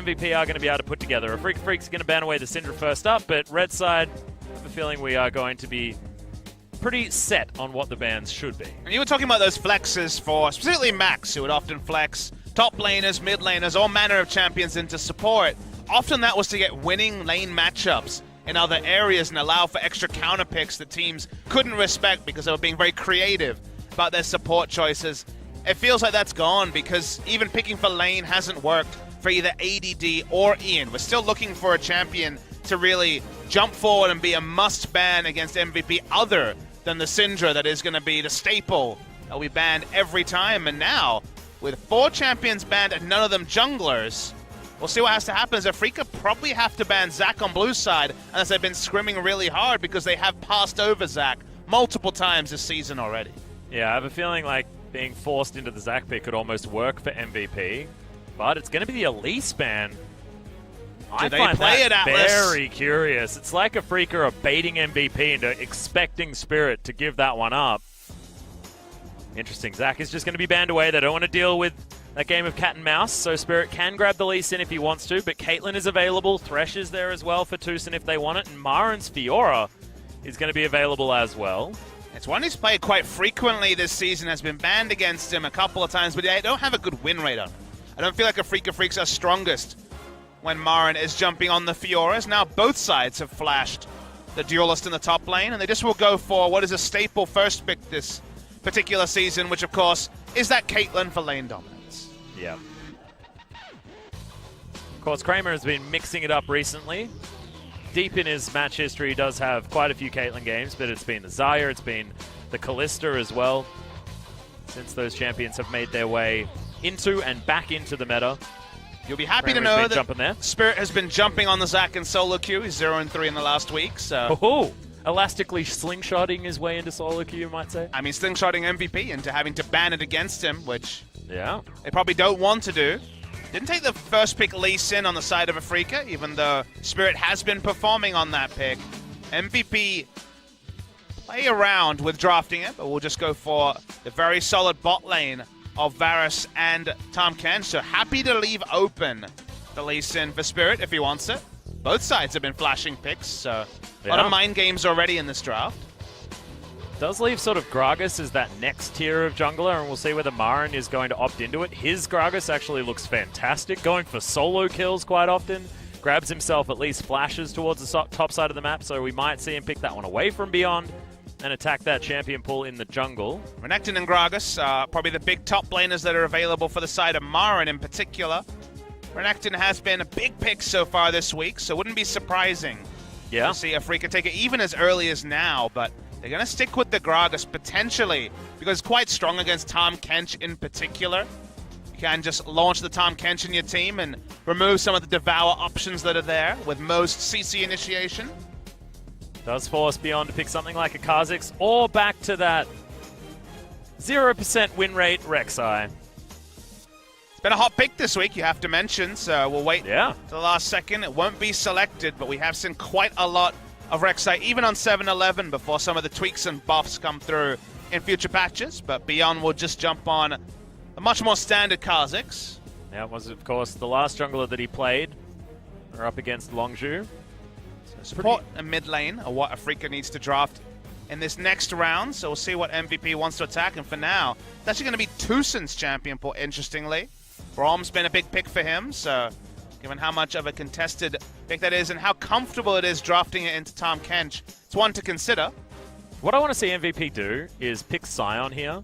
MVP are going to be able to put together. Afreeca Freecs are going to ban away the Syndra first up, but red side, I have a feeling we are going to be pretty set on what the bans should be. And you were talking about those flexes for specifically Max, who would often flex top laners, mid laners, all manner of champions into support. Often that was to get winning lane matchups in other areas and allow for extra counter picks that teams couldn't respect because they were being very creative about their support choices. It feels like that's gone because even picking for lane hasn't worked for either ADD or Ian. We're still looking for a champion to really jump forward and be a must-ban against MVP other than the Syndra that is going to be the staple that we ban every time. And now, with 4 champions banned and none of them junglers, we'll see what has to happen. As Afreeca probably have to ban Zac on blue side unless they've been scrimming really hard because they have passed over Zac multiple times this season already. Yeah, I have a feeling like being forced into the Zac pick could almost work for MVP, but it's going to be the Elise ban. I find that very curious. It's like Afreeca are baiting MVP into expecting Spirit to give that one up. Interesting. Zac is just going to be banned away. They don't want to deal with that game of cat and mouse, so Spirit can grab the Lee Sin if he wants to, but Caitlyn is available. Thresh is there as well for Tucson if they want it, and Marin's Fiora is going to be available as well. It's one he's played quite frequently this season, has been banned against him a couple of times, but they don't have a good win rate on him. I don't feel like Afreeca Freecs are strongest when Marin is jumping on the Fioras. Now both sides have flashed the duelist in the top lane, and they just will go for what is a staple first pick this particular season, which of course is that Caitlyn for lane dominance. Yeah. Of course, Kramer has been mixing it up recently. Deep in his match history, he does have quite a few Caitlyn games, but it's been the Xayah, it's been the Kalista as well, since those champions have made their way into and back into the meta. You'll be happy to know that Spirit has been jumping on the Zac in solo queue. He's 0-3 in the last week, so... Oh, elastically slingshotting his way into solo queue, you might say. I mean, slingshotting MVP into having to ban it against him, which yeah, they probably don't want to do. Didn't take the first pick Lee Sin on the side of Afreeca, even though Spirit has been performing on that pick. MVP play around with drafting it, but we'll just go for the very solid bot lane of Varus and Tahm Kench. So happy to leave open the Lee Sin for Spirit if he wants it. Both sides have been flashing picks, so a lot of mind games already in this draft. Does leave sort of Gragas as that next tier of jungler, and we'll see whether Marin is going to opt into it. His Gragas actually looks fantastic, going for solo kills quite often. Grabs himself at least flashes towards the top side of the map, so we might see him pick that one away from Beyond and attack that champion pool in the jungle. Renekton and Gragas are probably the big top laners that are available for the side of Marin in particular. Renekton has been a big pick so far this week, so it wouldn't be surprising to see Afreeca take it even as early as now, but they're going to stick with the Gragas potentially because it's quite strong against Tahm Kench in particular. You can just launch the Tahm Kench in your team and remove some of the Devour options that are there with most CC initiation. Does force Beyond to pick something like a Kha'Zix or back to that 0% win rate Rek'Sai. It's been a hot pick this week, you have to mention, so we'll wait till the last second. It won't be selected, but we have seen quite a lot of Rek'Sai, even on 7-11, before some of the tweaks and buffs come through in future patches. But Beyond will just jump on a much more standard Kha'Zix. Yeah, it was, of course, the last jungler that he played. We're up against Longzhu. Support and mid lane are what Afreeca needs to draft in this next round, so we'll see what MVP wants to attack. And for now, it's actually going to be Tucson's champion pool, interestingly. Braum's been a big pick for him, so given how much of a contested pick that is and how comfortable it is drafting it into Tahm Kench, it's one to consider. What I want to see MVP do is pick Sion here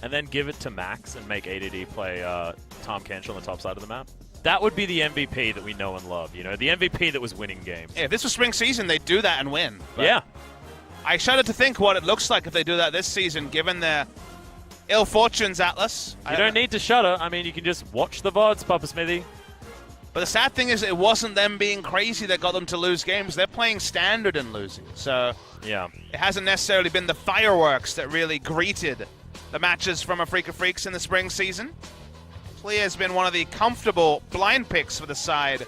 and then give it to Max and make ADD play Tahm Kench on the top side of the map. That would be the MVP that we know and love, you know, the MVP that was winning games. Yeah, if this was spring season, they'd do that and win. But yeah. I shudder to think what it looks like if they do that this season, given their ill fortunes, Atlas. You don't need to shudder. I mean, you can just watch the VODs, Papa Smithy. But the sad thing is it wasn't them being crazy that got them to lose games. They're playing standard and losing. So yeah, it hasn't necessarily been the fireworks that really greeted the matches from Afreeca Freecs in the spring season. Clear has been one of the comfortable blind picks for the side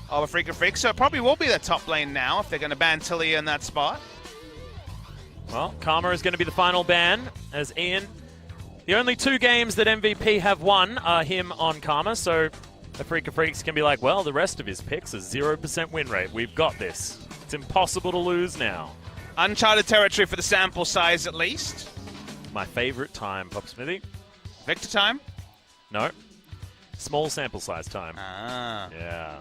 of Afreeca Freecs, so it probably will be the top lane now if they're going to ban Tillia in that spot. Well, Karma is going to be the final ban, as Ian, the only 2 games that MVP have won are him on Karma, so Afreeca Freecs can be like, well, the rest of his picks is 0% win rate. We've got this. It's impossible to lose now. Uncharted territory for the sample size, at least. My favorite time, Pop Smithy. Victor time? No. Small sample size time. Ah. Yeah.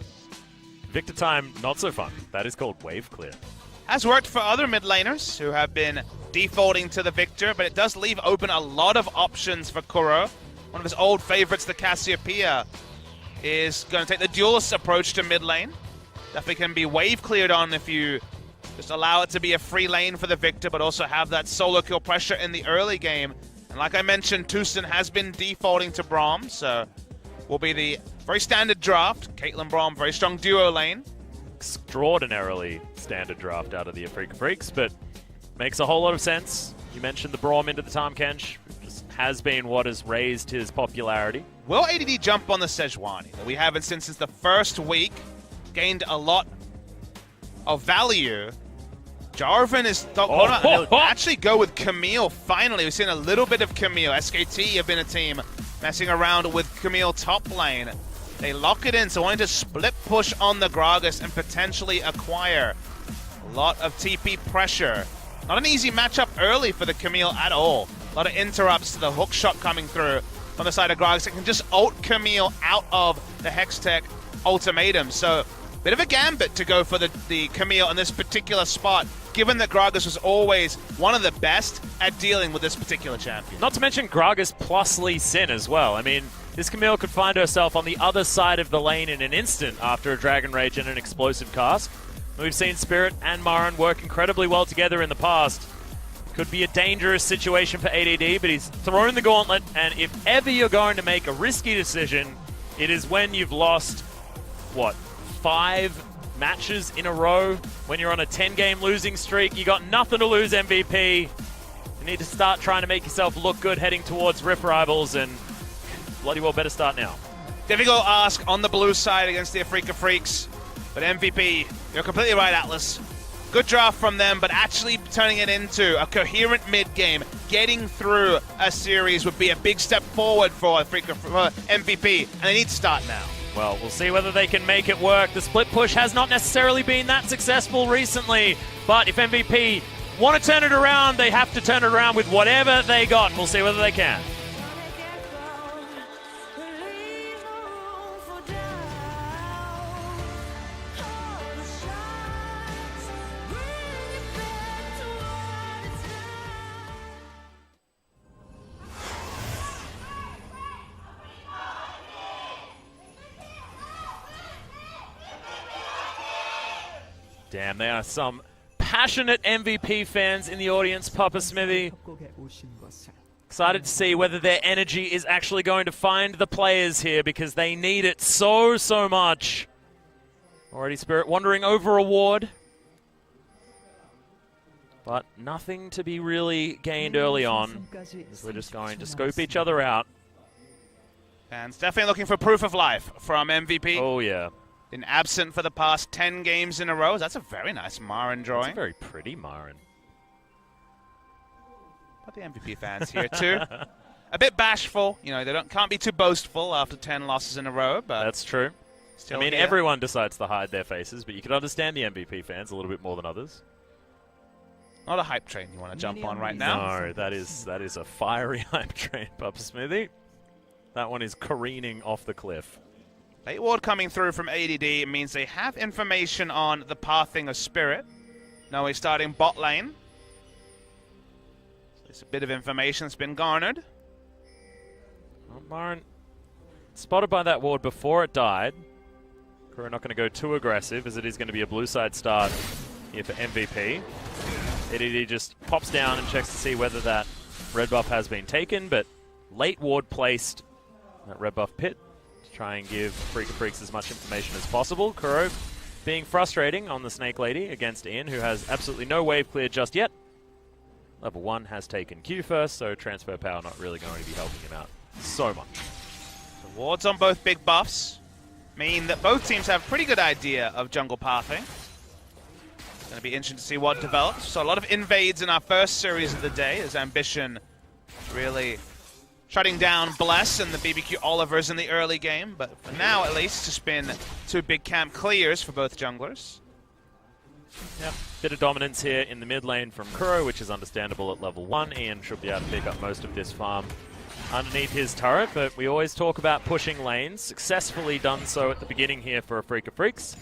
Victor time, not so fun. That is called wave clear. Has worked for other mid laners who have been defaulting to the Victor, but it does leave open a lot of options for Kuro. One of his old favorites, the Cassiopeia, is going to take the duelist approach to mid lane. Definitely can be wave cleared on if you just allow it to be a free lane for the Victor, but also have that solo kill pressure in the early game. And like I mentioned, Tucson has been defaulting to Braum, so will be the very standard draft. Caitlyn Braum, very strong duo lane. Extraordinarily standard draft out of the Afreeca Freecs, but makes a whole lot of sense. You mentioned the Braum into the Tahm Kench. Just has been what has raised his popularity. Will ADD jump on the Sejuani? We haven't since the first week. Gained a lot of value. Jarvan is actually go with Camille finally. We've seen a little bit of Camille. SKT have been a team messing around with Camille top lane. They lock it in, so wanting to split push on the Gragas and potentially acquire a lot of TP pressure. Not an easy matchup early for the Camille at all. A lot of interrupts to the hook shot coming through on the side of Gragas. It can just ult Camille out of the Hextech ultimatum. So bit of a gambit to go for the Camille in this particular spot, given that Gragas was always one of the best at dealing with this particular champion. Not to mention Gragas plus Lee Sin as well. I mean, this Camille could find herself on the other side of the lane in an instant after a Dragon Rage and an explosive cast. We've seen Spirit and Marin work incredibly well together in the past. Could be a dangerous situation for ADD, but he's thrown the gauntlet, and if ever you're going to make a risky decision, it is when you've lost, what, 5 matches in a row, when you're on a 10-game losing streak. You got nothing to lose, MVP. You need to start trying to make yourself look good heading towards Rift Rivals, and bloody well better start now. Difficult ask on the blue side against the Afreeca Freecs, but MVP, you're completely right, Atlas. Good draft from them, but actually turning it into a coherent mid-game, getting through a series would be a big step forward for Afreeca, for MVP, and they need to start now. Well, we'll see whether they can make it work. The split push has not necessarily been that successful recently, but if MVP want to turn it around, they have to turn it around with whatever they got. We'll see whether they can. Damn, there are some passionate MVP fans in the audience, Papa Smithy. Excited to see whether their energy is actually going to find the players here, because they need it so, so much. Already Spirit wandering over a ward. But nothing to be really gained early on, as we're just going to scope each other out. Fans definitely looking for proof of life from MVP. Oh, yeah. Been absent for the past 10 games in a row. That's a very nice Marin drawing. That's a very pretty Marin. But the MVP fans here too. A bit bashful. You know, they can't be too boastful after 10 losses in a row. But that's true. I mean, everyone decides to hide their faces, but you can understand the MVP fans a little bit more than others. Not a hype train you want to jump on right now. No, that is a fiery hype train, Papa Smithy. That one is careening off the cliff. Late ward coming through from ADD means they have information on the pathing of Spirit. Now he's starting bot lane. So there's a bit of information that's been garnered. Well, Marin spotted by that ward before it died. Kuro not going to go too aggressive, as it is going to be a blue side start here for MVP. ADD just pops down and checks to see whether that red buff has been taken, but late ward placed that red buff pit. Try and give Afreeca Freecs as much information as possible. Kuro being frustrating on the Snake Lady against Ian, who has absolutely no wave clear just yet. Level 1 has taken Q first, so transfer power not really going to be helping him out so much. The wards on both big buffs mean that both teams have a pretty good idea of jungle pathing. It's going to be interesting to see what develops. So a lot of invades in our first series of the day as Ambition really shutting down Bless and the BBQ Olivers in the early game. But for now, at least, it's just been 2 big camp clears for both junglers. Yep, bit of dominance here in the mid lane from Kuro, which is understandable at level 1. Ian should be able to pick up most of this farm underneath his turret, but we always talk about pushing lanes. Successfully done so at the beginning here for Afreeca Freecs.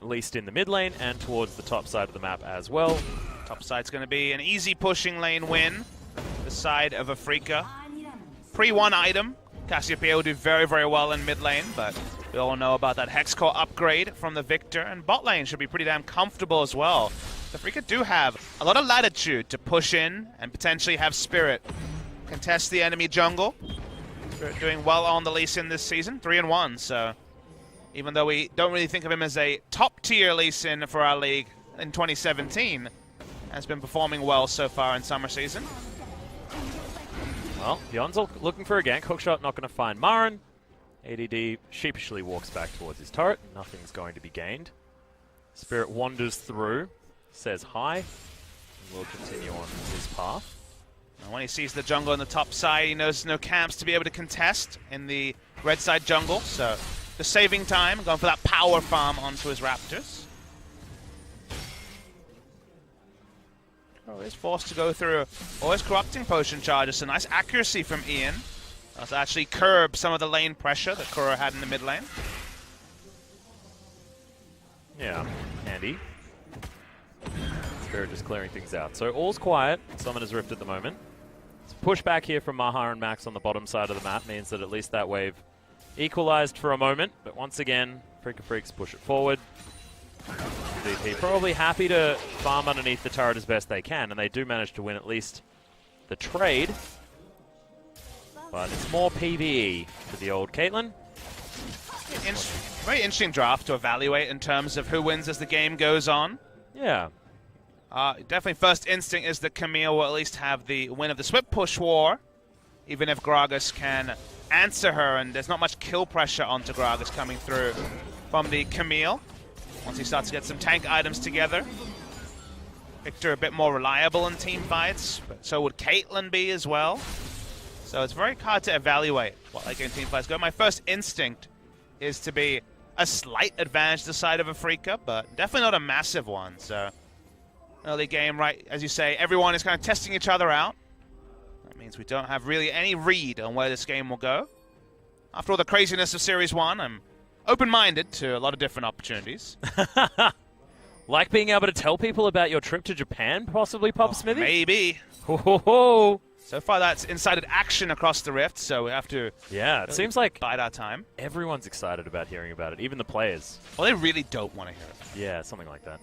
At least in the mid lane and towards the top side of the map as well. Top side's going to be an easy pushing lane win. The side of Afreeca. Pre-1 item. Cassiopeia will do very, very well in mid lane, but we all know about that Hex Core upgrade from the Victor, and bot lane should be pretty damn comfortable as well. The Afreeca do have a lot of latitude to push in and potentially have Spirit contest the enemy jungle. Spirit doing well on the Lee Sin this season, 3-1, so even though we don't really think of him as a top-tier Lee Sin for our league in 2017, has been performing well so far in summer season. Well, Beyond's looking for a gank. Hookshot not going to find Marin. ADD sheepishly walks back towards his turret. Nothing's going to be gained. Spirit wanders through, says hi, and will continue on his path. And when he sees the jungle on the top side, he knows no camps to be able to contest in the red side jungle, so the saving time, going for that power farm onto his Raptors. Oh, he's forced to go through all his corrupting potion charges. So nice accuracy from Ian. That's actually curb some of the lane pressure that Kuro had in the mid lane. Yeah, handy. Spirit just clearing things out. So all's quiet. Summoner's Rift at the moment. So push back here from Maha and Max on the bottom side of the map means that at least that wave equalized for a moment. But once again, Afreeca Freecs push it forward. VP probably happy to farm underneath the turret as best they can, and they do manage to win at least the trade. But it's more PvE for the old Caitlyn. Very interesting draft to evaluate in terms of who wins as the game goes on. Yeah. Definitely first instinct is that Camille will at least have the win of the Swift Push War, even if Gragas can answer her, and there's not much kill pressure onto Gragas coming through from the Camille. Once he starts to get some tank items together. Victor a bit more reliable in team fights, but so would Caitlyn be as well. So it's very hard to evaluate what late game team fights go. My first instinct is to be a slight advantage to the side of Afreeca, but definitely not a massive one. So early game, right, as you say, everyone is kind of testing each other out. That means we don't have really any read on where this game will go. After all the craziness of Series 1, I'm open-minded to a lot of different opportunities. Like being able to tell people about your trip to Japan, possibly, Papa Smithy? Maybe. Ho, ho, ho. So far, that's incited action across the Rift, so we have to it seems like bide our time. Everyone's excited about hearing about it, even the players. Well, they really don't want to hear it. Yeah, something like that.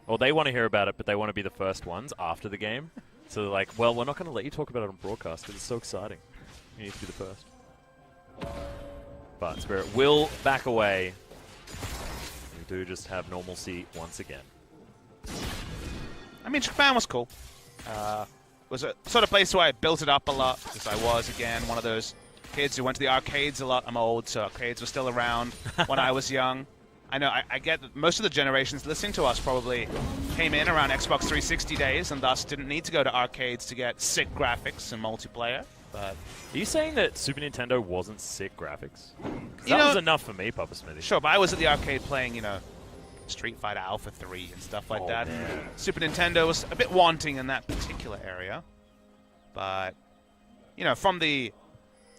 Or they want to hear about it, but they want to be the first ones after the game. So they're like, well, we're not going to let you talk about it on broadcast because it's so exciting. You need to be the first. But Spirit will back away. We do just have normalcy once again. I mean, Japan was cool. Was a sort of place where I built it up a lot because I was, again, one of those kids who went to the arcades a lot. I'm old, so arcades were still around when I was young. I know, I get that most of the generations listening to us probably came in around Xbox 360 days and thus didn't need to go to arcades to get sick graphics and multiplayer. But are you saying that Super Nintendo wasn't sick graphics? That was enough for me, Papa Smithy. Sure, but I was at the arcade playing, you know, Street Fighter Alpha 3 and stuff like that. Man. Super Nintendo was a bit wanting in that particular area. But, you know, from the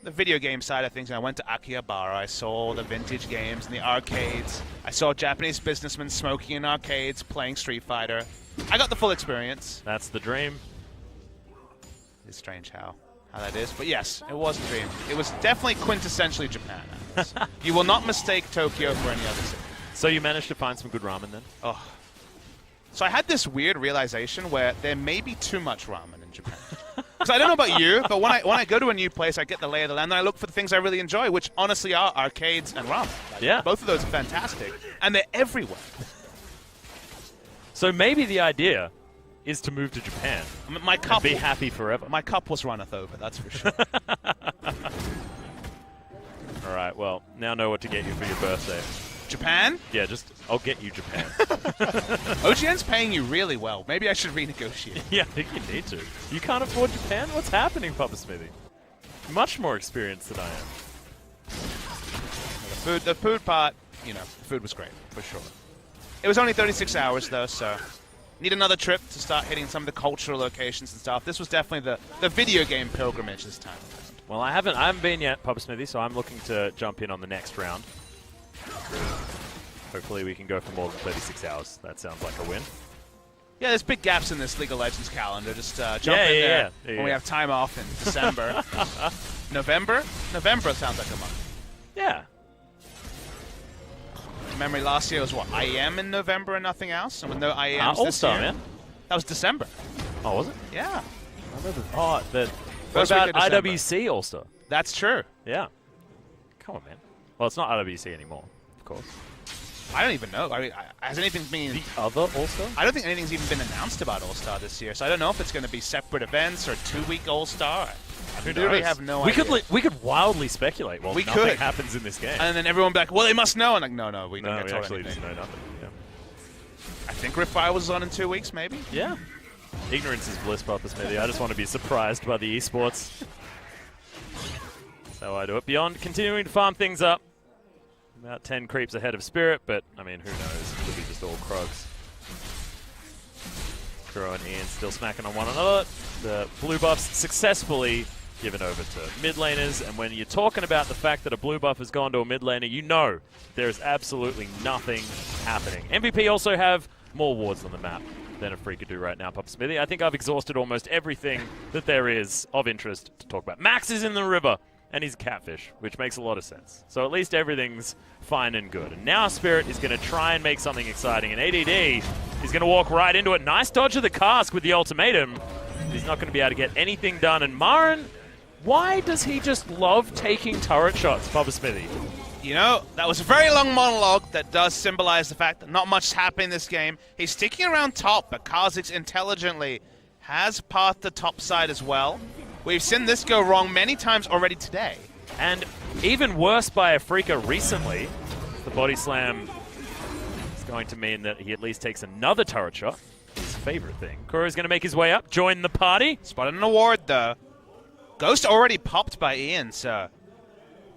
video game side of things, I went to Akihabara, I saw the vintage games in the arcades. I saw Japanese businessmen smoking in arcades, playing Street Fighter. I got the full experience. That's the dream. It's strange how that is, but yes, it was a dream. It was definitely quintessentially Japan. You will not mistake Tokyo for any other city. So you managed to find some good ramen then? Oh. So I had this weird realization where there may be too much ramen in Japan. Because I don't know about you, but when I go to a new place, I get the lay of the land, and I look for the things I really enjoy, which honestly are arcades and ramen. Yeah. Both of those are fantastic, and they're everywhere. So maybe the idea is to move to Japan My cup and be happy forever. My cup was runneth over, that's for sure. All right, well, now know what to get you for your birthday. Japan? Yeah, I'll get you Japan. OGN's paying you really well. Maybe I should renegotiate. Yeah, I think you need to. You can't afford Japan? What's happening, Papa Smithy? Much more experienced than I am. The food part, you know, the food was great, for sure. It was only 36 hours, though, so need another trip to start hitting some of the cultural locations and stuff. This was definitely the video game pilgrimage this time around. Well, I haven't been yet, Papa Smithy, so I'm looking to jump in on the next round. Hopefully we can go for more than 36 hours. That sounds like a win. Yeah, there's big gaps in this League of Legends calendar. Just jump in there when we have time off in December. November? November sounds like a month. Yeah. Memory last year was what, IEM in November and nothing else? And with no IEMs this All-Star, year? man. That was December. Oh, was it? Yeah. Oh, what First about week of December. IWC All-Star? That's true. Yeah. Come on, man. Well, it's not IWC anymore, of course. I don't even know. I mean, has anything been... The other All-Star? I don't think anything's even been announced about All-Star this year, so I don't know if it's going to be separate events or 2-week All-Star. I literally have no idea. We could wildly speculate while nothing happens in this game. And then everyone be like, well, they must know. And like, no, we don't get told actually anything. just know nothing. Yeah. I think Rift was on in 2 weeks, maybe? Yeah. Ignorance is bliss, Papa Smithy. I just want to be surprised by the esports. That's how I do it. Beyond continuing to farm things up. About 10 creeps ahead of Spirit, but, I mean, who knows? It could be just all Krogs. Kuro and Ian still smacking on one another. The blue buffs successfully given over to mid laners, and when you're talking about the fact that a blue buff has gone to a mid laner, you know there is absolutely nothing happening. MVP also have more wards on the map than Afreeca do right now, Papa Smithy. I think I've exhausted almost everything that there is of interest to talk about. Max is in the river, and he's a catfish, which makes a lot of sense. So at least everything's fine and good. And now Spirit is going to try and make something exciting, and ADD is going to walk right into it. Nice dodge of the cask with the ultimatum. He's not going to be able to get anything done, and Marin, why does he just love taking turret shots, Papa Smithy? You know, that was a very long monologue that does symbolize the fact that not much happened in this game. He's sticking around top, but Kha'Zix intelligently has pathed the top side as well. We've seen this go wrong many times already today. And even worse by Afreeca recently. The body slam is going to mean that he at least takes another turret shot. His favorite thing. Kuro's going to make his way up, join the party. Spotted an award, though. Ghost already popped by Ian, so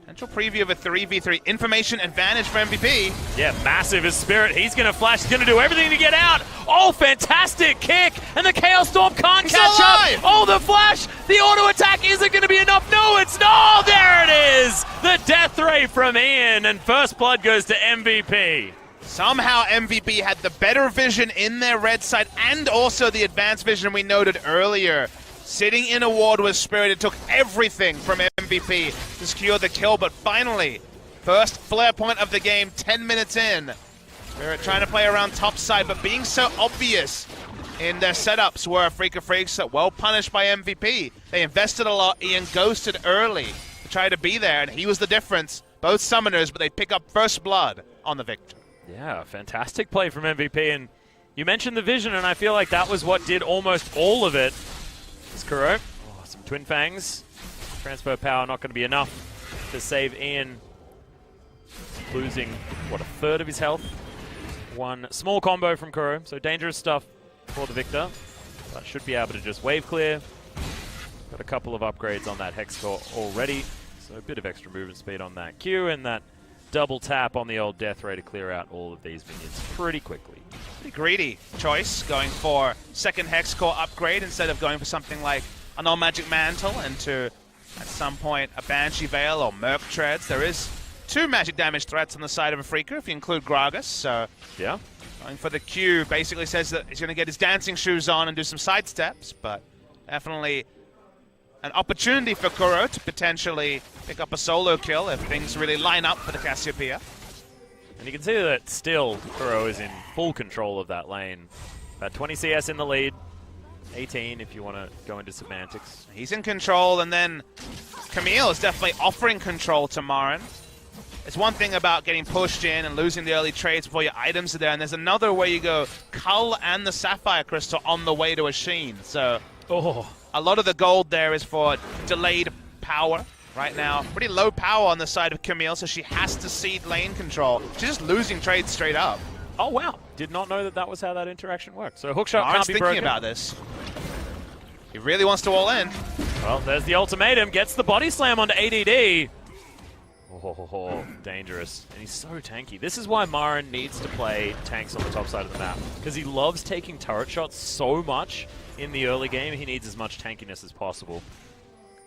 potential preview of a 3v3 information advantage for MVP. Yeah, massive is Spirit. He's going to flash. He's going to do everything to get out. Oh, fantastic kick. And the Chaos Storm can't catch up. Oh, the flash. The auto attack isn't going to be enough. No, it's not. There it is. The death ray from Ian. And first blood goes to MVP. Somehow MVP had the better vision in their red side and also the advanced vision we noted earlier. Sitting in a ward with Spirit, it took everything from MVP to secure the kill, but finally, first flare point of the game, 10 minutes in. Spirit trying to play around top side, but being so obvious in their setups were Afreeca Freecs well punished by MVP. They invested a lot, Ian ghosted early to try to be there, and he was the difference. Both summoners, but they pick up first blood on the victor. Yeah, fantastic play from MVP, and you mentioned the vision, and I feel like that was what did almost all of it. Kuro. Oh, some Twin Fangs. Transfer power not going to be enough to save Ian. Losing, what, a third of his health. One small combo from Kuro, so dangerous stuff for the Victor. But should be able to just wave clear. Got a couple of upgrades on that Hex Core already, so a bit of extra movement speed on that Q, and that double tap on the old Death Ray to clear out all of these minions pretty quickly. Pretty greedy choice, going for second Hex Core upgrade instead of going for something like a non-magic mantle into, at some point, a Banshee Veil or Merc Treads. There is 2 magic damage threats on the side of Afreeca if you include Gragas, so yeah. Going for the Q basically says that he's going to get his dancing shoes on and do some side steps, but definitely an opportunity for Kuro to potentially pick up a solo kill if things really line up for the Cassiopeia. And you can see that still Kuro is in full control of that lane. About 20 CS in the lead, 18 if you want to go into semantics. He's in control, and then Camille is definitely offering control to Marin. It's one thing about getting pushed in and losing the early trades before your items are there, and there's another where you go Cull and the Sapphire Crystal on the way to a Sheen. So a lot of the gold there is for delayed power. Right now, pretty low power on the side of Camille, so she has to cede lane control. She's just losing trades straight up. Oh, wow. Did not know that that was how that interaction worked. So hookshot Marin's can't be broken. thinking about this. He really wants to all in. Well, there's the ultimatum. Gets the body slam onto ADD. Oh, dangerous. And he's so tanky. This is why Marin needs to play tanks on the top side of the map. Because he loves taking turret shots so much in the early game. He needs as much tankiness as possible.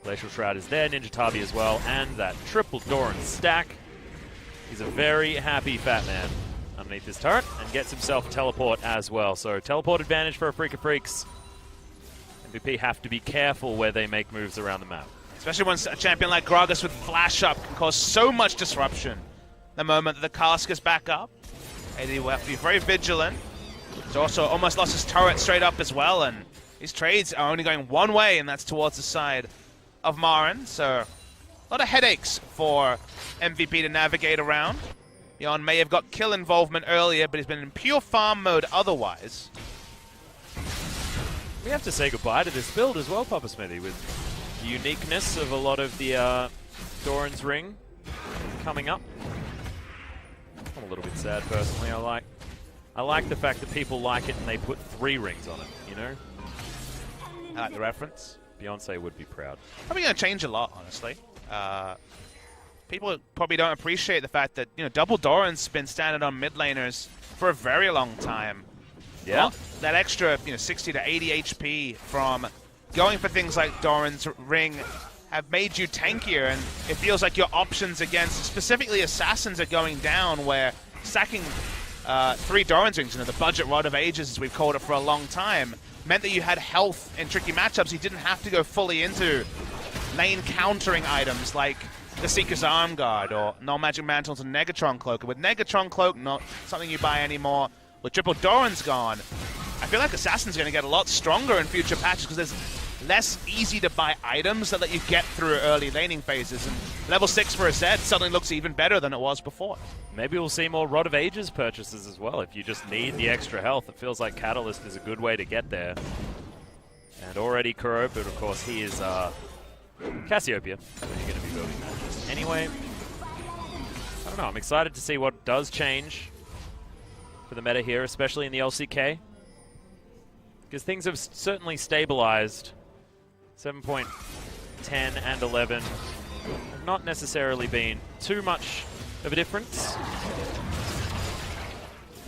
Glacial Shroud is there. Ninja Tabi as well. And that triple Doran stack. He's a very happy fat man underneath this turret. And gets himself a teleport as well. So teleport advantage for Afreeca Freecs. MVP have to be careful where they make moves around the map. Especially when a champion like Gragas with flash up can cause so much disruption. The moment that the cask is back up, AD will have to be very vigilant. He's also almost lost his turret straight up as well, and his trades are only going one way, and that's towards the side of Marin. So a lot of headaches for MVP to navigate around. Yon may have got kill involvement earlier, but he's been in pure farm mode otherwise. We have to say goodbye to this build as well, Papa Smithy, with the uniqueness of a lot of the Doran's Ring coming up. I'm a little bit sad personally. I like the fact that people like it and they put 3 rings on it, you know? I like the reference. Beyonce would be proud. Probably going to change a lot, honestly. People probably don't appreciate the fact that, you know, double Doran's been standing on mid laners for a very long time. Yeah. Well, that extra, 60 to 80 HP from going for things like Doran's Ring have made you tankier, and it feels like your options against specifically assassins are going down, where stacking 3 Doran's Rings, the budget rod of ages as we've called it for a long time, meant that you had health in tricky matchups. You didn't have to go fully into lane countering items like the Seeker's Arm Guard or No Magic Mantles and Negatron Cloak. And with Negatron Cloak, not something you buy anymore. With triple Doran's gone, I feel like Assassin's going to get a lot stronger in future patches because there's less easy to buy items that let you get through early laning phases. And level 6 for a Zed suddenly looks even better than it was before. Maybe we'll see more Rod of Ages purchases as well. If you just need the extra health, it feels like Catalyst is a good way to get there. And already Kuro, but of course he is Cassiopeia, so you're going to be building that just anyway. I don't know, I'm excited to see what does change for the meta here, especially in the LCK. Because things have certainly stabilized. 7.10 and 11 have not necessarily been too much of a difference.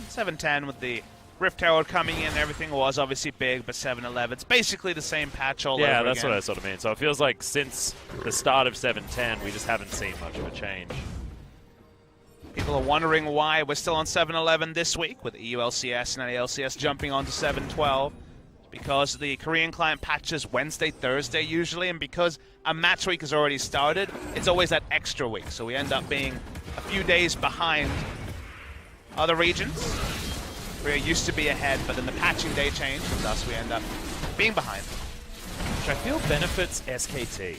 7-10 with the Rift Herald coming in, everything was obviously big, but 7-11, it's basically the same patch all over again. Yeah, that's what I sort of mean. So it feels like since the start of 7-10, we just haven't seen much of a change. People are wondering why we're still on 7-11 this week, with EU LCS and LCS jumping on to 7-12. Because the Korean client patches Wednesday, Thursday usually, and because a match week has already started, it's always that extra week. So we end up being a few days behind other regions. Korea used to be ahead, but then the patching day changed, and thus we end up being behind. Which I feel benefits SKT.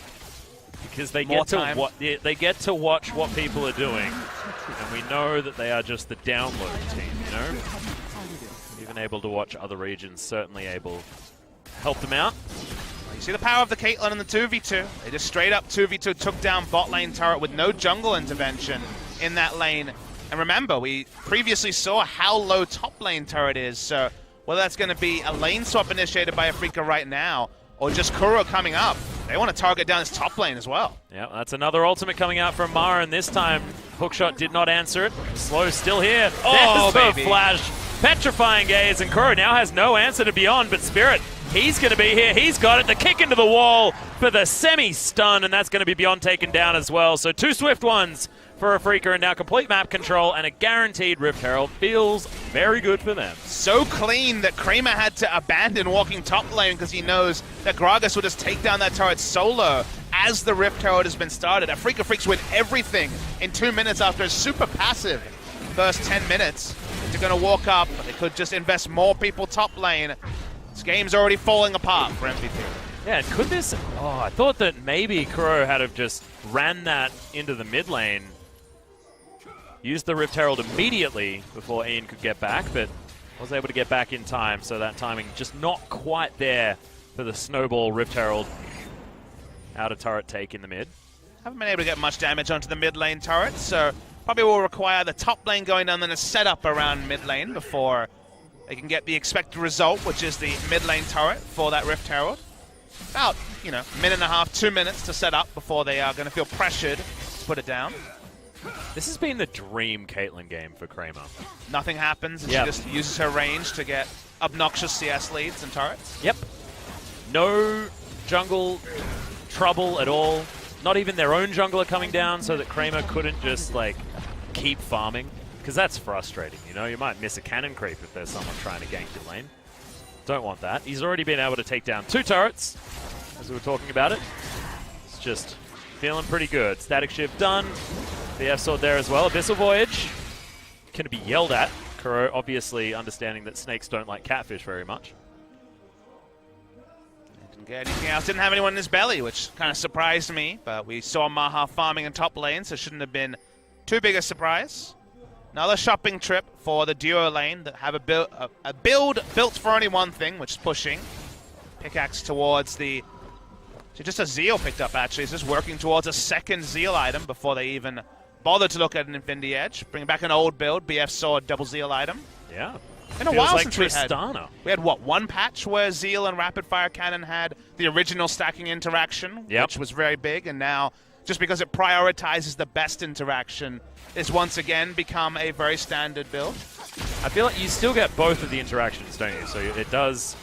Because they get to watch what people are doing, and we know that they are just the download team, you know? Even able to watch other regions, certainly able to help them out. You see the power of the Caitlyn in the 2v2. They just straight up 2v2 took down bot lane turret with no jungle intervention in that lane. And remember, we previously saw how low top lane turret is, so whether that's going to be a lane swap initiated by Afreeca right now, or just Kuro coming up, they want to target down his top lane as well. Yeah, that's another ultimate coming out from Marin. This time, Hookshot did not answer it. Slow still here. Oh, there's baby. the flash. Petrifying gaze, and Kuro now has no answer to Beyond, but Spirit, he's going to be here. He's got it. The kick into the wall for the semi-stun, and that's going to be Beyond taken down as well. So 2 swift ones for Afreeca, and now complete map control and a guaranteed Rift Herald. Feels very good for them. So clean that Kramer had to abandon walking top lane because he knows that Gragas will just take down that turret solo as the Rift Herald has been started. Afreeca Freecs win everything in 2 minutes after a super passive first 10 minutes. They're going to walk up, but they could just invest more people top lane. This game's already falling apart for MVP. Yeah, could this... Oh, I thought that maybe Kuro had have just ran that into the mid lane. Used the Rift Herald immediately before Ian could get back, but was able to get back in time, so that timing just not quite there for the Snowball Rift Herald. Outer turret take in the mid. Haven't been able to get much damage onto the mid lane turret, so probably will require the top lane going down, then a setup around mid lane before they can get the expected result, which is the mid lane turret for that Rift Herald. about, you know, minute and a half, 2 minutes to set up before they are going to feel pressured to put it down. This has been the dream Caitlyn game for Kramer. Nothing happens, and she just uses her range to get obnoxious CS leads and turrets. Yep. No jungle trouble at all. Not even their own jungler coming down so that Kramer couldn't just, like, keep farming. Because that's frustrating, you know? You might miss a cannon creep if there's someone trying to gank your lane. Don't want that. He's already been able to take down 2 turrets, as we were talking about it. It's just feeling pretty good. Static Shift done. The F-Sword there as well. Abyssal Voyage can be yelled at. Kuro obviously understanding that snakes don't like catfish very much. Didn't get anything else. Didn't have anyone in his belly, which kind of surprised me. But we saw Maha farming in top lane, so it shouldn't have been too big a surprise. Another shopping trip for the duo lane that have a build built for only one thing, which is pushing. Pickaxe towards the... So just a Zeal picked up, actually. It's just working towards a second Zeal item before they even bother to look at an Infinity Edge. Bring back an old build, BF Sword, double Zeal item. Yeah. In a while since we had, what, one patch where Zeal and Rapid Fire Cannon had the original stacking interaction, which was very big, and now, just because it prioritizes the best interaction, it's once again become a very standard build. I feel like you still get both of the interactions, don't you? So it does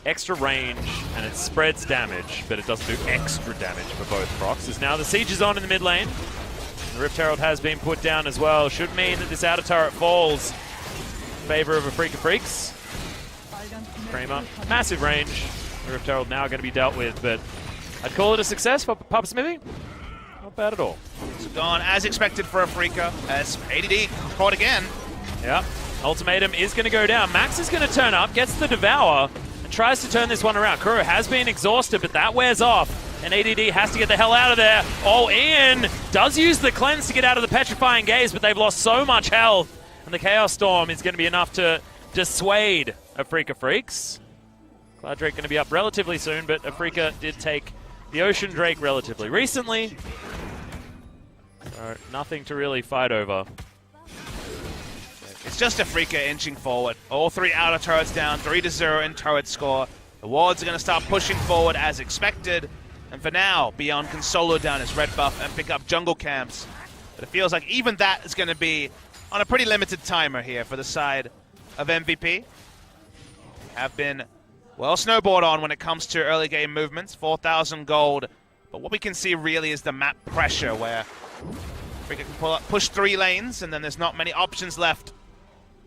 extra range and it spreads damage, but it doesn't do extra damage for both procs. As now the siege is on in the mid lane. The Rift Herald has been put down as well. Should mean that this outer turret falls in favor of Afreeca Freecs. Kramer, massive range. The Rift Herald now going to be dealt with, but I'd call it a success for Papa Smithy. Not bad at all. It's gone as expected for Afreeca, as ADD caught again. Yeah, ultimatum is going to go down. Max is going to turn up, gets the Devour, and tries to turn this one around. Kuro has been exhausted, but that wears off. And ADD has to get the hell out of there. Oh, Ian does use the cleanse to get out of the Petrifying Gaze, but they've lost so much health. And the Chaos Storm is going to be enough to dissuade Afreeca Freecs. Cloud Drake going to be up relatively soon, but Afreeca did take the Ocean Drake relatively recently. So nothing to really fight over. It's just Afreeca inching forward. All 3 outer turrets down, 3-0 in turret score. The wards are going to start pushing forward as expected. And for now, Beyond can solo down his red buff and pick up jungle camps. But it feels like even that is going to be on a pretty limited timer here for the side of MVP. Have been well snowboard on when it comes to early game movements, 4,000 gold. But what we can see really is the map pressure where Afreeca can push 3 lanes and then there's not many options left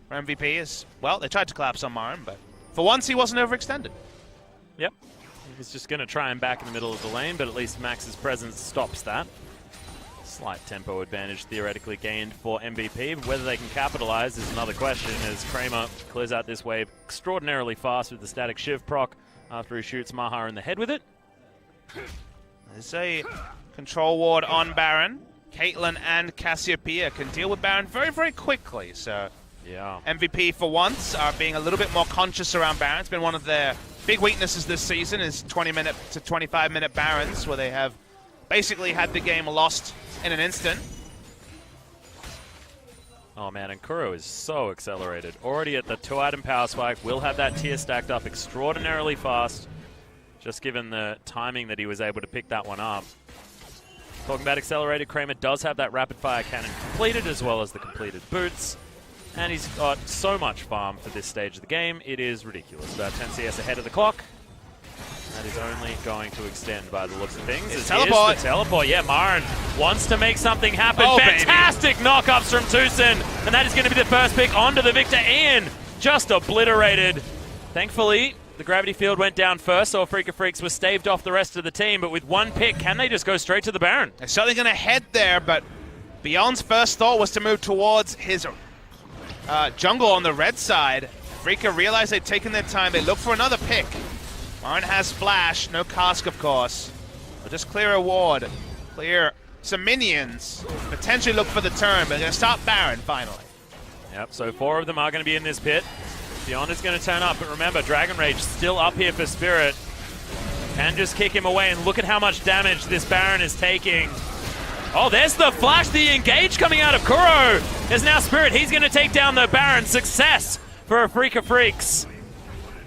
for MVP. As well, they tried to collapse on Marin, but for once he wasn't overextended. Yep. He's just going to try and back in the middle of the lane, but at least Max's presence stops that. Slight tempo advantage theoretically gained for MVP, but whether they can capitalize is another question as Kramer clears out this wave extraordinarily fast with the Static Shiv proc after he shoots Maha in the head with it. There's a control ward on Baron. Caitlyn and Cassiopeia can deal with Baron very, very quickly, so yeah. MVP for once are being a little bit more conscious around Baron. It's been one of their big weaknesses this season is 20-minute to 25-minute Barons, where they have basically had the game lost in an instant. Oh man, and Kuro is so accelerated. Already at the 2-item power spike, will have that tier stacked up extraordinarily fast, just given the timing that he was able to pick that one up. Talking about accelerated, Kramer does have that rapid fire cannon completed, as well as the completed boots. And he's got so much farm for this stage of the game, it is ridiculous. About 10 CS ahead of the clock. That is only going to extend by the looks of things. It's teleport. The teleport. Yeah, Marin wants to make something happen. Oh, fantastic knockups from Tucson. And that is going to be the first pick onto the Victor. Ian just obliterated. Thankfully, the gravity field went down first, so Afreeca Freecs was staved off the rest of the team. But with one pick, can they just go straight to the Baron? They're certainly going to head there, but Beyond's first thought was to move towards his jungle on the red side. Afreeca realized they'd taken their time. They look for another pick. Marin has flash, no cask of course. They'll just clear a ward, clear some minions, potentially look for the turn, but they're going to stop Baron finally. Yep, so 4 of them are going to be in this pit. Beyond is going to turn up, but remember, Dragon Rage still up here for Spirit. Can just kick him away, and look at how much damage this Baron is taking. Oh, there's the flash, the engage coming out of Kuro. There's now Spirit. He's going to take down the Baron. Success for Afreeca Freecs.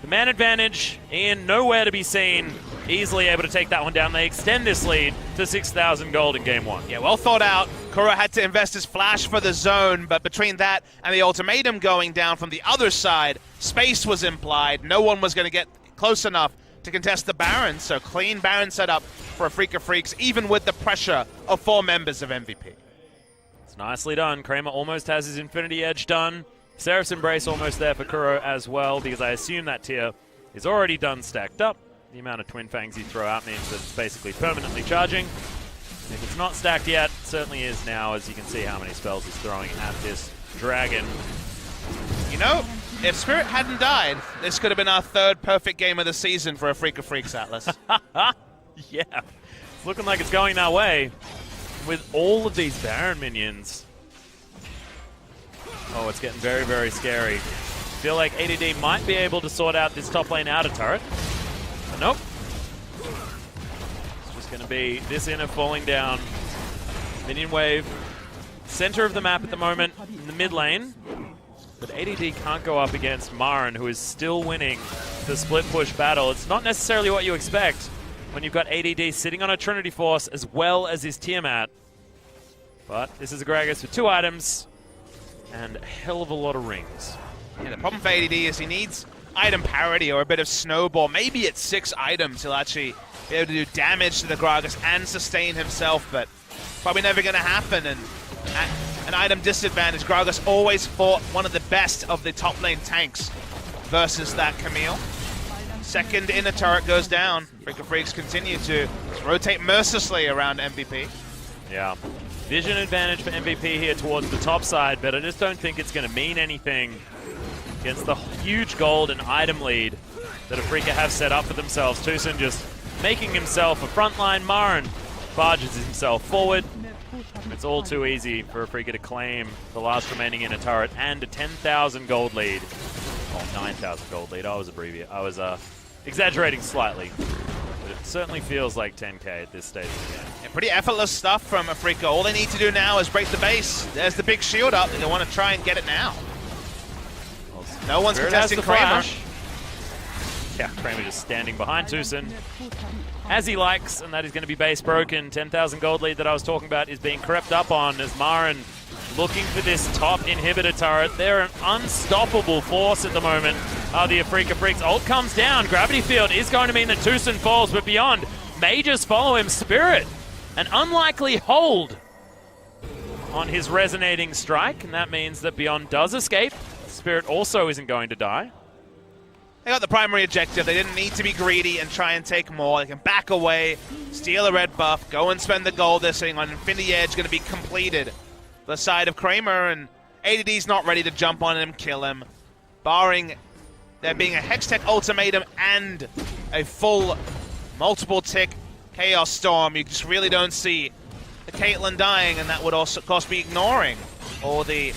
The man advantage, Ian nowhere to be seen. easily able to take that one down. They extend this lead to 6,000 gold in game 1. Yeah, well thought out. Kuro had to invest his flash for the zone, but between that and the ultimatum going down from the other side, space was implied. No one was going to get close enough to contest the Baron, so clean Baron setup for Afreeca Freecs, even with the pressure of 4 members of MVP. It's nicely done. Kramer almost has his Infinity Edge done. Seraph's Embrace almost there for Kuro as well, because I assume that tier is already done stacked up. The amount of Twin Fangs you throw out means that it's basically permanently charging. If it's not stacked yet, it certainly is now, as you can see how many spells he's throwing at this dragon. You know, if Spirit hadn't died, this could have been our 3rd perfect game of the season for Afreeca Freecs, Atlas. Yeah, it's looking like it's going that way. With all of these Baron minions. Oh, it's getting very, very scary. Feel like ADD might be able to sort out this top lane outer turret. But nope. It's just going to be this inner falling down. Minion wave. Center of the map at the moment in the mid lane. But ADD can't go up against Marin, who is still winning the split push battle. It's not necessarily what you expect when you've got ADD sitting on a Trinity Force as well as his Tiamat. But this is a Gragas with 2 items and a hell of a lot of rings. Yeah, the problem for ADD is he needs item parity or a bit of snowball. Maybe at 6 items he'll actually be able to do damage to the Gragas and sustain himself, but probably never going to happen. And at an item disadvantage, Gragas always fought one of the best of the top lane tanks versus that Camille. Second inner turret goes down. Afreeca Freecs continue to rotate mercilessly around MVP. Yeah. Vision advantage for MVP here towards the top side, but I just don't think it's going to mean anything against the huge gold and item lead that Afreeca have set up for themselves. Tucson just making himself a frontline. Marin barges himself forward. It's all too easy for Afreeca to claim the last remaining inner turret and a 10,000 gold lead. Oh, 9,000 gold lead. I was exaggerating slightly. But it certainly feels like 10k at this stage of the game. Yeah, pretty effortless stuff from Afreeca. All they need to do now is break the base. There's the big shield up. They want to try and get it now. Well, no one's contesting Kramer. Yeah, Kramer just standing behind Tucson as he likes, and that is going to be base broken. 10,000 gold lead that I was talking about is being crept up on as Marin looking for this top inhibitor turret. They're an unstoppable force at the moment. The Afreeca Freecs. Ult comes down. Gravity Field is going to mean that Tucson falls, but beyond, Mages follow him. Spirit, an unlikely hold on his resonating strike, and that means that Beyond does escape. Spirit also isn't going to die. They got the primary objective. They didn't need to be greedy and try and take more. They can back away, steal a red buff, go and spend the gold they're sitting on. Infinity Edge going to be completed. The side of Kramer, and ADD's not ready to jump on him, kill him. Barring there being a Hextech ultimatum and a full multiple tick Chaos Storm, you just really don't see the Caitlyn dying, and that would also, of course, be ignoring all the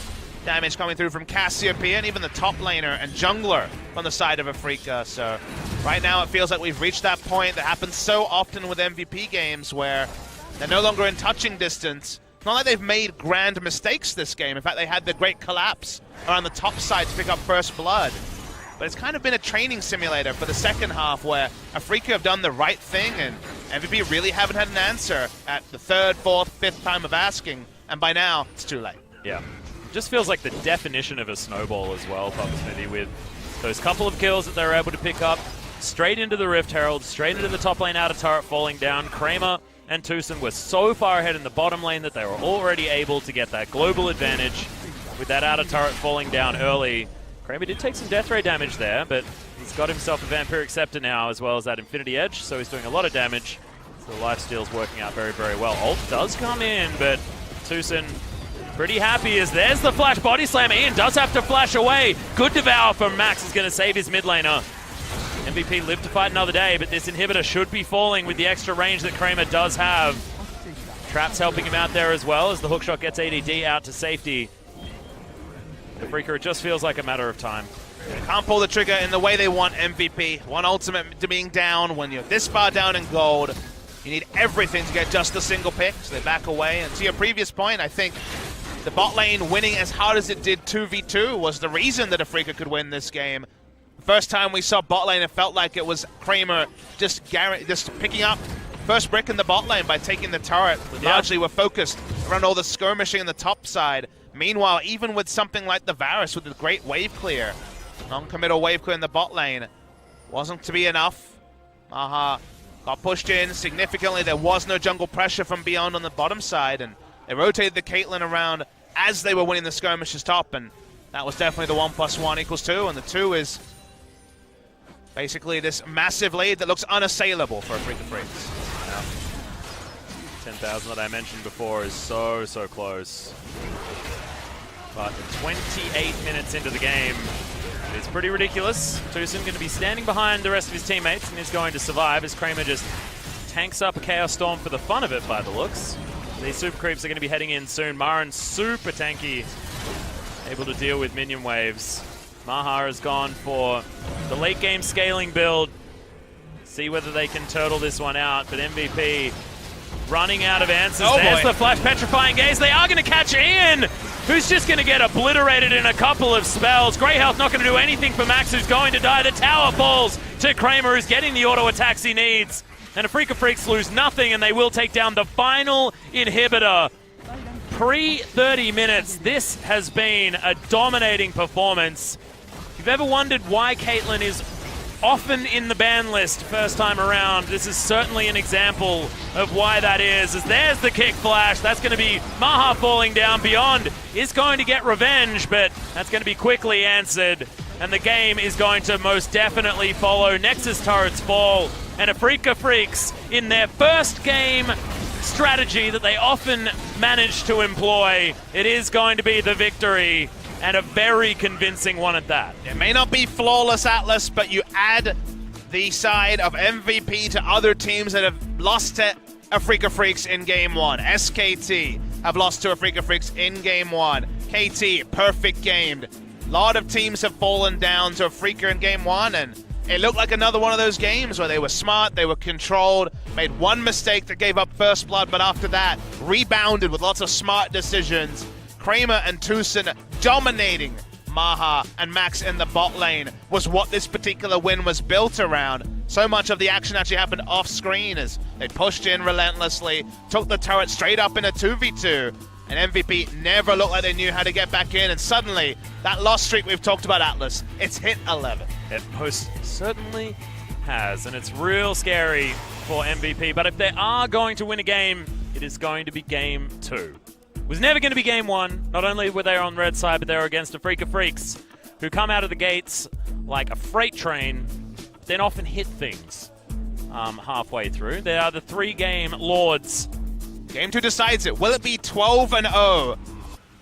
damage coming through from Cassiopeia and even the top laner and jungler on the side of Afreeca. So right now it feels like we've reached that point that happens so often with MVP games where they're no longer in touching distance. It's not like they've made grand mistakes this game. In fact, they had the great collapse around the top side to pick up first blood. But it's kind of been a training simulator for the second half where Afreeca have done the right thing and MVP really haven't had an answer at the 3rd, 4th, 5th time of asking, and by now, it's too late. Yeah. Just feels like the definition of a snowball as well, Papa Smithy, with those couple of kills that they were able to pick up, straight into the Rift Herald, straight into the top lane outer turret falling down. Kramer and Tucson were so far ahead in the bottom lane that they were already able to get that global advantage with that outer turret falling down early. Kramer did take some death ray damage there, but he's got himself a Vampiric Scepter now, as well as that Infinity Edge, so he's doing a lot of damage. So the lifesteal's working out very, very well. Ult does come in, but Tucson pretty happy as there's the flash body slam. Ian does have to flash away. Good devour from Max is going to save his mid laner. MVP lived to fight another day, but this inhibitor should be falling with the extra range that Kramer does have. Trap's helping him out there as well as the hookshot gets ADD out to safety. Afreeca, it just feels like a matter of time. They can't pull the trigger in the way they want MVP. One ultimate to being down. When you're this far down in gold, you need everything to get just a single pick, so they back away. And to your previous point, I think the bot lane winning as hard as it did 2v2 was the reason that Afreeca could win this game. First time we saw bot lane, it felt like it was Kramer just picking up first brick in the bot lane by taking the turret. Largely we're focused around all the skirmishing on the top side. Meanwhile, even with something like the Varus with the great wave clear, non-committal wave clear in the bot lane, wasn't to be enough. Maha got pushed in significantly. There was no jungle pressure from beyond on the bottom side, and they rotated the Caitlyn around as they were winning the skirmishes top, and that was definitely the 1+1 equals 2, and the 2 is basically this massive lead that looks unassailable for Afreeca Freecs. Yeah. 10,000 that I mentioned before is so close. But 28 minutes into the game, it's pretty ridiculous. Tucson going to be standing behind the rest of his teammates and is going to survive as Kramer just tanks up a Chaos Storm for the fun of it by the looks. These super creeps are going to be heading in soon. Marin super tanky, able to deal with minion waves. Maha has gone for the late game scaling build. See whether they can turtle this one out, but MVP running out of answers. There's the flash petrifying gaze. They are going to catch Ian, who's just going to get obliterated in a couple of spells. Grey Health not going to do anything for Max, who's going to die. The tower falls to Kramer, who's getting the auto attacks he needs. And Afreeca Freecs lose nothing, and they will take down the final inhibitor. Pre-30 minutes, this has been a dominating performance. If you've ever wondered why Caitlyn is often in the ban list first time around, this is certainly an example of why that is. As there's the kick flash, that's going to be Maha falling down. Beyond is going to get revenge, but that's going to be quickly answered. And the game is going to most definitely follow. Nexus turrets fall, and Afreeca Freecs, in their first game strategy that they often manage to employ, it is going to be the victory, and a very convincing one at that. It may not be flawless, Atlas, but you add the side of MVP to other teams that have lost to Afreeca Freecs in Game 1. SKT have lost to Afreeca Freecs in Game 1. KT, perfect gamed. A lot of teams have fallen down to Afreeca in Game 1, and it looked like another one of those games where they were smart, they were controlled, made one mistake that gave up first blood, but after that, rebounded with lots of smart decisions. Kramer and Tucson dominating Maha and Max in the bot lane was what this particular win was built around. So much of the action actually happened off screen as they pushed in relentlessly, took the turret straight up in a 2v2, and MVP never looked like they knew how to get back in, and suddenly, that loss streak we've talked about, Atlas, it's hit 11. It most certainly has, and it's real scary for MVP, but if they are going to win a game, it is going to be Game 2. It was never going to be Game 1. Not only were they on red side, but they were against Afreeca Freecs, who come out of the gates like a freight train, then often hit things halfway through. They are the 3-game lords. Game 2 decides it. Will it be 12-0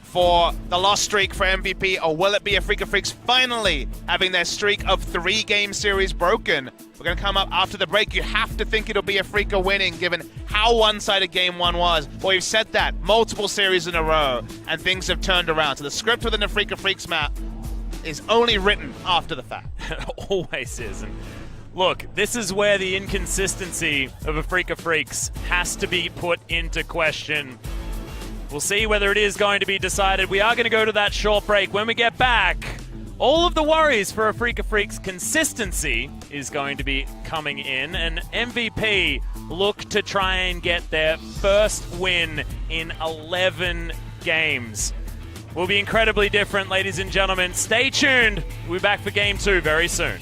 for the loss streak for MVP, or will it be Afreeca Freecs finally having their streak of 3-game series broken? We're going to come up after the break. You have to think it'll be Afreeca winning, given how one-sided Game 1 was. Well, we've said that multiple series in a row, and things have turned around. So the script within the Afreeca Freecs map is only written after the fact. It always is. And look, this is where the inconsistency of Afreeca Freecs has to be put into question. We'll see whether it is going to be decided. We are going to go to that short break. When we get back, all of the worries for Afreeca Freecs' consistency is going to be coming in, and MVP look to try and get their first win in 11 games. Will be incredibly different, ladies and gentlemen. Stay tuned. We'll be back for Game 2 very soon.